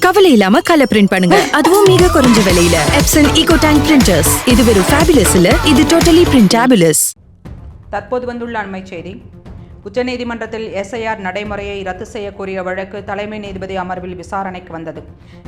கவலை இல்லாம colour print பண்ணுங்க, அதுவும் மிக குறைஞ்ச விலையில. Epson eco tank printers. இது வெறும் ஃபேபுலஸ் இல்ல, இது டோட்டலி பிரிண்டபிளஸ். தற்போது வந்துள்ள அண்மை செய்தி. உச்சநீதிமன்றத்தில் எஸ்ஐஆர் நடைமுறையை ரத்து செய்யக்கூடிய வழக்கு தலைமை நீதிபதி அமர்வில் விசாரணைக்கு வந்தது.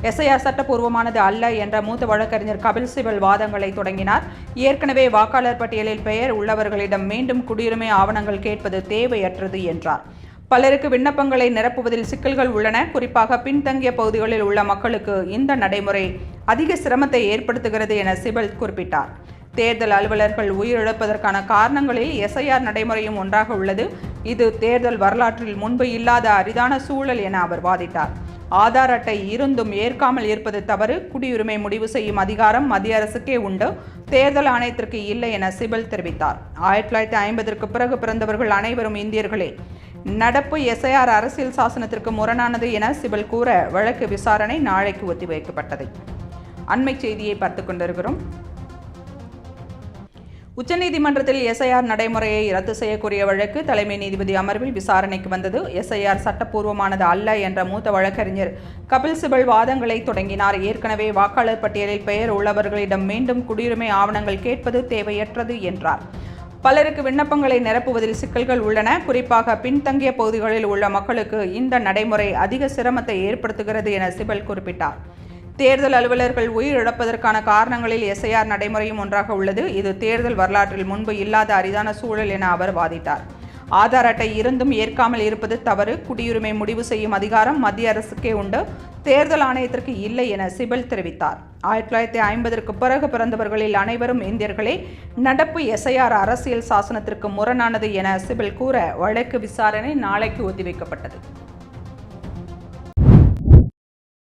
எஸ்ஐஆர் சட்டப்பூர்வமானது அல்ல என்ற மூத்த வழக்கறிஞர் கபில் சிபல் வாதங்களை தொடங்கினார். ஏற்கனவே வாக்காளர் பட்டியலில் பெயர் உள்ளவர்களிடம் மீண்டும் குடியுரிமை ஆவணங்கள் கேட்பது தேவையற்றது என்றார். பலருக்கு விண்ணப்பங்களை நிரப்புவதில் சிக்கல்கள் உள்ளன. குறிப்பாக பின்தங்கிய பகுதிகளில் உள்ள மக்களுக்கு இந்த நடைமுறை அதிக சிரமத்தை ஏற்படுத்துகிறது என சிபல் குறிப்பிட்டார். தேர்தல் அலுவலர்கள் உயிரிழப்பதற்கான காரணங்களில் எஸ்ஐஆர் நடைமுறையும் ஒன்றாக உள்ளது. இது தேர்தல் வரலாற்றில் முன்பு இல்லாத அரிதான சூழல் என அவர் வாதிட்டார். ஆதார் அட்டை இருந்தும் ஏற்காமல் இருப்பது தவறு. குடியுரிமை முடிவு செய்யும் அதிகாரம் மத்திய அரசுக்கே உண்டு, தேர்தல் ஆணையத்திற்கு இல்லை என சிபல் தெரிவித்தார். 1950 பிறகு பிறந்தவர்கள் அனைவரும் இந்தியர்களே. நடப்பு எஸ்ஐஆர் அரசியல் சாசனத்திற்கு முரணானது என சிபல் கூற வழக்கு விசாரணை நாளைக்கு ஒத்திவைக்கப்பட்டது. அண்மை செய்தியை பார்த்துக் கொண்டிருக்கிறோம். உச்சநீதிமன்றத்தில் எஸ்ஐஆர் நடைமுறையை ரத்து செய்யக்கூடிய வழக்கு தலைமை நீதிபதி அமர்வில் விசாரணைக்கு வந்தது. எஸ்ஐஆர் சட்டப்பூர்வமானது அல்ல என்ற மூத்த வழக்கறிஞர் கபில் சிபல் வாதங்களை தொடங்கினார். ஏற்கனவே வாக்காளர் பட்டியலில் பெயர் உள்ளவர்களிடம் மீண்டும் குடியுரிமை ஆவணங்கள் கேட்பது தேவையற்றது என்றார். பலருக்கு விண்ணப்பங்களை நிரப்புவதில் சிக்கல்கள் உள்ளன. குறிப்பாக பின்தங்கிய பகுதிகளில் உள்ள மக்களுக்கு இந்த நடைமுறை அதிக சிரமத்தை ஏற்படுத்துகிறது என சிபல் குறிப்பிட்டார். தேர்தல் அலுவலர்கள் உயிரிழப்பதற்கான காரணங்களில் எஸ்ஐஆர் நடைமுறையும் ஒன்றாக உள்ளது. இது தேர்தல் வரலாற்றில் முன்பு இல்லாத அரிதான சூழல் என அவர் வாதிட்டார். ஆதார் அட்டை இருந்தும் ஏற்காமல் இருப்பது தவறு. குடியுரிமை முடிவு செய்யும் அதிகாரம் மத்திய அரசுக்கே உண்டு, தேர்தல் ஆணையத்திற்கு இல்லை என சிபல் தெரிவித்தார். 1950 பிறகு பிறந்தவர்களில் அனைவரும் இந்தியர்களே. நடப்பு எஸ்ஐஆர் அரசியல் சாசனத்திற்கு முரணானது என சிபல் கூற வழக்கு விசாரணை நாளைக்கு ஒத்திவைக்கப்பட்டது.